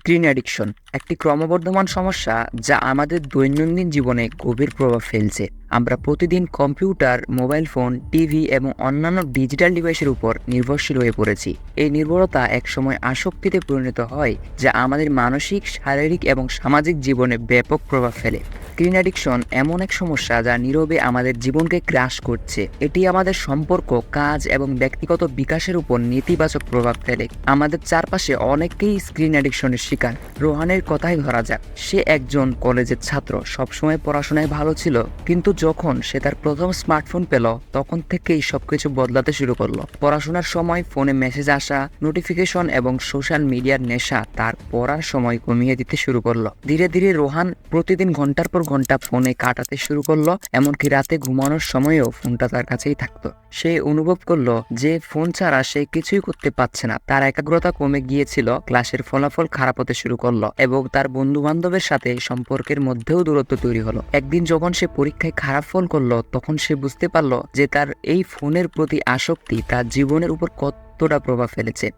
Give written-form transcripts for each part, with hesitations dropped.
Screen addiction একটি ক্রমবর্ধমান সমস্যা যা আমাদের দৈনন্দিন জীবনে গভীর প্রভাব ফেলছে। আমরা প্রতিদিন কম্পিউটার, মোবাইল ফোন, টিভি এবং অন্যান্য ডিজিটাল ডিভাইসের উপর নির্ভরশীল হয়ে পড়েছি। এই নির্ভরতা একসময় আসক্তিতে পরিণত হয়, যা আমাদের মানসিক, শারীরিক এবং সামাজিক জীবনে ব্যাপক প্রভাব ফেলে। স্ক্রিন অ্যাডিকশন এমন এক সমস্যা যা নীরবে আমাদের জীবনকে গ্রাস করছে। এটি আমাদের সম্পর্ক, কাজ এবং ব্যক্তিগত বিকাশের উপর নেতিবাচক প্রভাব ফেলে। আমাদের চারপাশে অনেকেই স্ক্রিন অ্যাডিকশনের শিকার। রোহানের কথাই ধরা যাক। সে একজন কলেজের ছাত্র, সবসময় পড়াশোনায় ভালো ছিল, কিন্তু যখন সে তার প্রথম স্মার্টফোন পেল, তখন থেকেই সবকিছু বদলাতে শুরু করলো। পড়াশোনার সময় ফোনে মেসেজ আসা, নোটিফিকেশন এবং সোশ্যাল মিডিয়ার নেশা তার পড়ার সময় কমিয়ে দিতে শুরু করলো। ধীরে ধীরে রোহান প্রতিদিন ঘন্টার পর ঘন্টা ফোনে কাটাতে শুরু করলো, এমনকি রাতে ঘুমানোর সময়ও ফোনটা তার কাছেই থাকতো। সে অনুভব করলো যে ফোন ছাড়া সে কিছুই করতে পারছে না। তার একাগ্রতা কমে গিয়েছিল, ক্লাসের ফলাফল খারাপ হতে শুরু করলো এবং তার বন্ধু বান্ধবের সাথে সম্পর্কের মধ্যেও দূরত্ব তৈরি হলো। একদিন যখন সে পরীক্ষায় খারাপ ফল করলো, তখন সে বুঝতে পারলো যে তার এই ফোনের প্রতি আসক্তি তার জীবনের উপর কতটা প্রভাব ফেলেছে।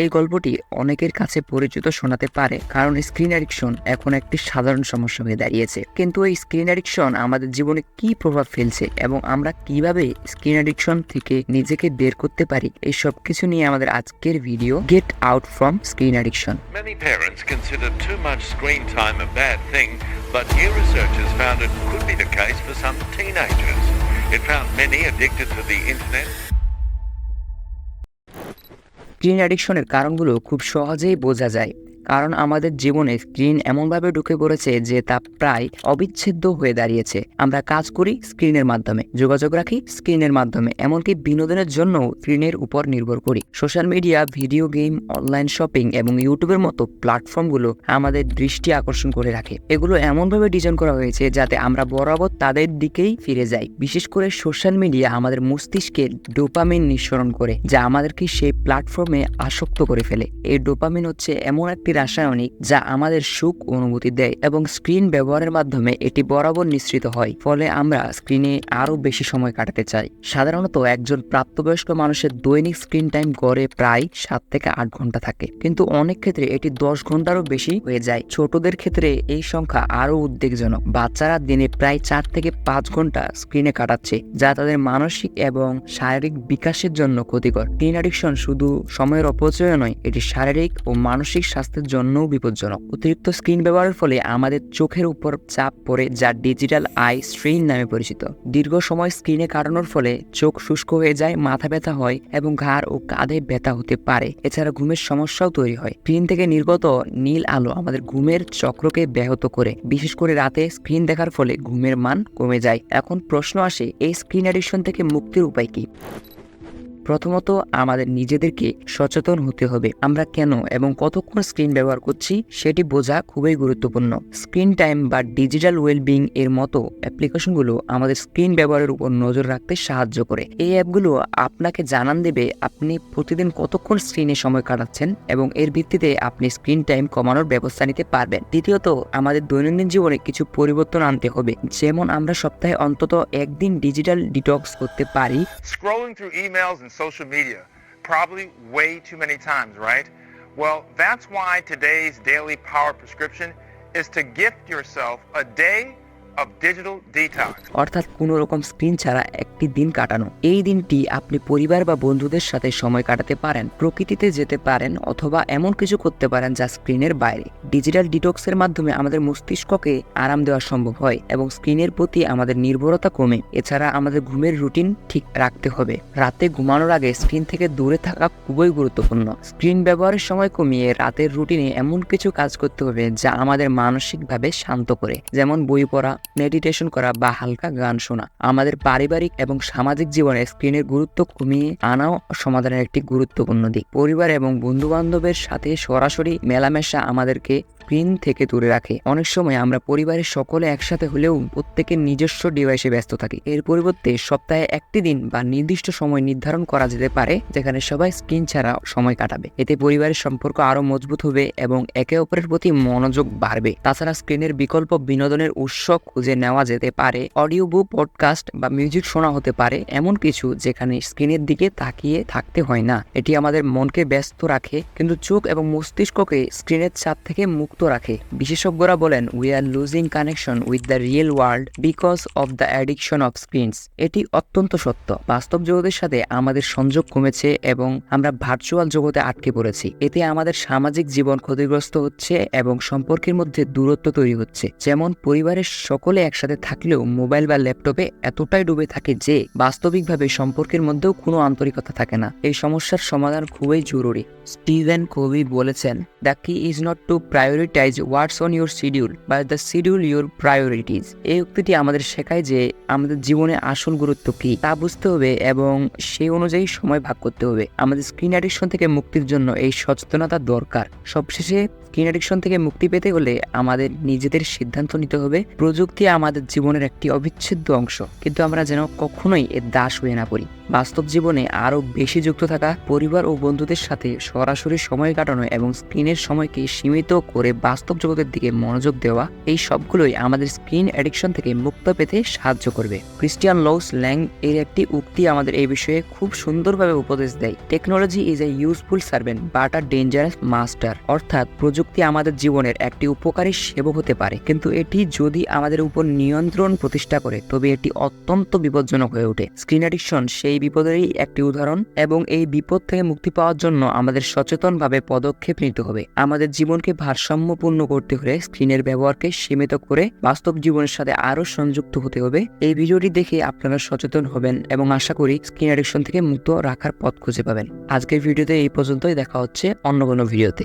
এই গল্পটি অনেকের কাছে পরিচিত শোনাতে পারে, কারণ স্ক্রিন অ্যাডিকশন এখন একটি সাধারণ সমস্যা হয়ে দাঁড়িয়েছে। কিন্তু এই স্ক্রিন অ্যাডিকশন আমাদের জীবনে কি প্রভাব ফেলছে এবং আমরা কিভাবে স্ক্রিন অ্যাডিকশন থেকে নিজেকে বের করতে পারি, এই সব কিছু নিয়ে আমাদের আজকের video get out from screen addiction. Many parents consider too much screen time a bad thing, but new research has found it could be the case for some teenagers. It found many addicted to the internet. Screen অ্যাডিকশনের কারণগুলো খুব সহজেই বোঝা যায়, কারণ আমাদের জীবনে screen এমনভাবে ঢুকে পড়েছে যে তা প্রায় অবিচ্ছেদ্য হয়ে দাঁড়িয়েছে। আমরা কাজ করি স্ক্রিনের মাধ্যমে, যোগাযোগ রাখি স্ক্রিনের মাধ্যমে, এমনকি বিনোদনের জন্য স্ক্রিনের উপর নির্ভর করি। Social media, video game, online shopping এবং ইউটিউবের মতো প্ল্যাটফর্মগুলো আমাদের দৃষ্টি আকর্ষণ করে রাখে। এগুলো এমনভাবে ডিজাইন করা হয়েছে যাতে আমরা বরাবর তাদের দিকেই ফিরে যাই। বিশেষ করে সোশ্যাল মিডিয়া আমাদের মস্তিষ্কে ডোপামিন নিঃসরণ করে, যা আমাদেরকে সেই প্ল্যাটফর্মে আসক্ত করে ফেলে। এই ডোপামিন হচ্ছে এমন একটি রাসায়নিক যা আমাদের সুখ অনুভূতি দেয় এবং স্ক্রিন ব্যবহারের মাধ্যমে এটি বরাবর নিঃসৃত হয়। ফলে আমরা স্ক্রিনে আরো বেশি সময় কাটাতে চাই। সাধারণত একজন প্রাপ্তবয়স্ক মানুষের দৈনিক স্ক্রিন টাইম গড়ে প্রায় 7 থেকে 8 ঘন্টা থাকে, কিন্তু অনেক ক্ষেত্রে এটি 10 ঘন্টারও বেশি হয়ে যায়। ছোটদের ক্ষেত্রে এই সংখ্যা আরো উদ্বেগজনক। বাচ্চারা দিনে প্রায় 4 থেকে 5 ঘন্টা স্ক্রিনে কাটাচ্ছে, যা তাদের মানসিক এবং শারীরিক বিকাশের জন্য ক্ষতিকর। স্ক্রিন অ্যাডিকশন শুধু সময়ের অপচয় নয়, এটি শারীরিক ও মানসিক স্বাস্থ্যের জন্যও বিপজ্জনক। অতিরিক্ত স্ক্রিন ব্যবহারের ফলে আমাদের চোখের উপর চাপ পড়ে, যা ডিজিটাল আই স্ট্রেইন নামে পরিচিত। দীর্ঘ সময় স্ক্রিনে কাটানোর ফলে চোখ শুষ্ক হয়ে যায়, মাথা ব্যথা হয় এবং ঘাড় ও কাঁধে ব্যথা হতে পারে। এছাড়া ঘুমের সমস্যাও তৈরি হয়। স্ক্রিন থেকে নির্গত নীল আলো আমাদের ঘুমের চক্রকে ব্যাহত করে, বিশেষ করে রাতে স্ক্রিন দেখার ফলে ঘুমের মান কমে যায়। এখন প্রশ্ন আসে, এই স্ক্রিন অ্যাডিকশন থেকে মুক্তির উপায় কি? প্রথমত, আমাদের নিজেদেরকে সচেতন হতে হবে। আমরা কেন এবং কতক্ষণ স্ক্রিন ব্যবহার করছি সেটি বোঝা খুবই গুরুত্বপূর্ণ। স্ক্রিন টাইম বা ডিজিটাল ওয়েলবিং এর মতো অ্যাপ্লিকেশনগুলো আমাদের স্ক্রিন ব্যবহারের উপর নজর রাখতে সাহায্য করে। এই অ্যাপগুলো আপনাকে জানান দেবে আপনি প্রতিদিন কতক্ষণ স্ক্রিনে সময় কাটাচ্ছেন এবং এর ভিত্তিতে আপনি স্ক্রিন টাইম কমানোর ব্যবস্থা নিতে পারবেন। দ্বিতীয়ত, আমাদের দৈনন্দিন জীবনে কিছু পরিবর্তন আনতে হবে, যেমন আমরা সপ্তাহে অন্তত একদিন ডিজিটাল ডিটক্স করতে পারি। Scrolling through emails and social media, probably way too many times, right? Well, that's why today's daily power prescription is to gift yourself a day of digital detox. অর্থাৎ কোনো রকম স্ক্রিন ছাড়া একটি দিন কাটানো। এই দিনটি আপনি পরিবার বা বন্ধুদের সাথে সময় কাটাতে পারেন, প্রকৃতিতে যেতে পারেন অথবা এমন কিছু করতে পারেন যা স্ক্রিনের বাইরে। ডিজিটাল ডিটক্সের মাধ্যমে আমাদের মস্তিষ্ককে আরাম দেওয়া সম্ভব হয় এবং স্ক্রিনের প্রতি আমাদের নির্ভরতা কমে। এছাড়া আমাদের ঘুমের রুটিন ঠিক রাখতে হবে। রাতে ঘুমানোর আগে স্ক্রিন থেকে দূরে থাকা খুবই গুরুত্বপূর্ণ। স্ক্রিন ব্যবহারের সময় কমিয়ে রাতের রুটিনে এমন কিছু কাজ করতে হবে যা আমাদের মানসিকভাবে শান্ত করে, যেমন বই পড়া, মেডিটেশন করা বা হালকা গান শোনা। আমাদের পারিবারিক এবং সামাজিক জীবনে স্ক্রিনের গুরুত্ব কমিয়ে আনাও সমাধানের একটি গুরুত্বপূর্ণ দিক। পরিবার এবং বন্ধু বান্ধবের সাথে সরাসরি মেলামেশা আমাদেরকে স্ক্রিন থেকে দূরে রাখে। অনেক সময় আমরা পরিবারের সকলে একসাথে হলেও প্রত্যেকের নিজস্ব ডিভাইসে ব্যস্ত থাকি। এর পরিবর্তে সপ্তাহে একটি দিন বা নির্দিষ্ট সময় নির্ধারণ করা যেতে পারে যেখানে সবাই স্ক্রিন ছাড়া সময় কাটাবে। এতে পরিবারের সম্পর্ক আরো মজবুত হবে এবং একে অপরের প্রতি মনোযোগ বাড়বে। তাছাড়া স্ক্রিনের বিকল্প বিনোদনের উৎস খুঁজে নেওয়া যেতে পারে। অডিও বুক, পডকাস্ট বা মিউজিক শোনা হতে পারে, এমন কিছু যেখানে স্ক্রিনের দিকে তাকিয়ে থাকতে হয় না। এটি আমাদের মনকে ব্যস্ত রাখে কিন্তু চোখ এবং মস্তিষ্ককে স্ক্রিনের চাপ থেকে মুক্ত রাখে। বিশেষজ্ঞরা বলেন, we are losing connection with the real world because of the addiction of screens. এটি অত্যন্ত সত্য। বাস্তব জগতের সাথে আমাদের সংযোগ কমেছে এবং আমরা ভার্চুয়াল জগতে আটকে পড়েছি। এতে আমাদের সামাজিক জীবন ক্ষতিগ্রস্ত হচ্ছে এবং সম্পর্কের মধ্যে দূরত্ব তৈরি হচ্ছে। যেমন পরিবারের সকলে একসাথে থাকলেও মোবাইল বা ল্যাপটপে এতটাই ডুবে থাকে যে বাস্তবিকভাবে সম্পর্কের মধ্যেও কোনো আন্তরিকতা থাকে না। এই সমস্যার সমাধান খুবই জরুরি। স্টিভেন কোভি বলেছেন, the key is not to prioritize what's on your schedule but the schedule your priorities. এই উক্তিটি আমাদের শেখায় যে আমাদের জীবনে আসল গুরুত্ব কি তা বুঝতে হবে এবং সেই অনুযায়ী সময় ভাগ করতে হবে। আমাদের স্ক্রিন অ্যাডিকশন থেকে মুক্তির জন্য এই সচেতনতা দরকার। সবশেষে স্ক্রিন অ্যাডিকশন থেকে মুক্তি পেতে হলে আমাদের নিজেদের সিদ্ধান্ত নিতে হবে। প্রযুক্তি আমাদের জীবনের একটি অবিচ্ছেদ্য অংশ, কিন্তু আমরা যেন কখনোই এর দাস হয়ে না পড়ি। বাস্তব জীবনে আরো বেশি যুক্ত থাকা, পরিবার ও বন্ধুদের সাথে সরাসরি সময় কাটানো এবং স্ক্রিনের সময়কে সীমিত করে বাস্তব জগতের দিকে মনোযোগ দেওয়া, এই সবগুলোই আমাদের স্ক্রিন অ্যাডিকশন থেকে মুক্ত পেতে সাহায্য করবে। ক্রিস্টিয়ান লউস ল্যাং এর একটি উক্তি আমাদের এই বিষয়ে খুব সুন্দরভাবে উপদেশ দেয়। Technology is a useful servant but a dangerous master. অর্থাৎ প্রযুক্তি আমাদের জীবনের একটি উপকারী সেবক হতে পারে, কিন্তু এটি যদি আমাদের উপর নিয়ন্ত্রণ প্রতিষ্ঠা করে তবে এটি অত্যন্ত বিপজ্জনক হয়ে ওঠে। স্ক্রিন অ্যাডিকশন সেই বিপদেরই একটি উদাহরণ এবং এই বিপদ থেকে মুক্তি পাওয়ার জন্য আমাদের সচেতনভাবে পদক্ষেপ নিতে হবে। আমাদের জীবনকে ভারসাম্যপূর্ণ করতে হলে স্ক্রিনের ব্যবহারকে সীমিত করে বাস্তব জীবনের সাথে আরো সংযুক্ত হতে হবে। এই ভিডিওটি দেখে আপনারা সচেতন হবেন এবং আশা করি স্ক্রিন অ্যাডিকশন থেকে মুক্ত রাখার পথ খুঁজে পাবেন। আজকের ভিডিওতে এই পর্যন্তই। দেখা হচ্ছে অন্য কোনো ভিডিওতে।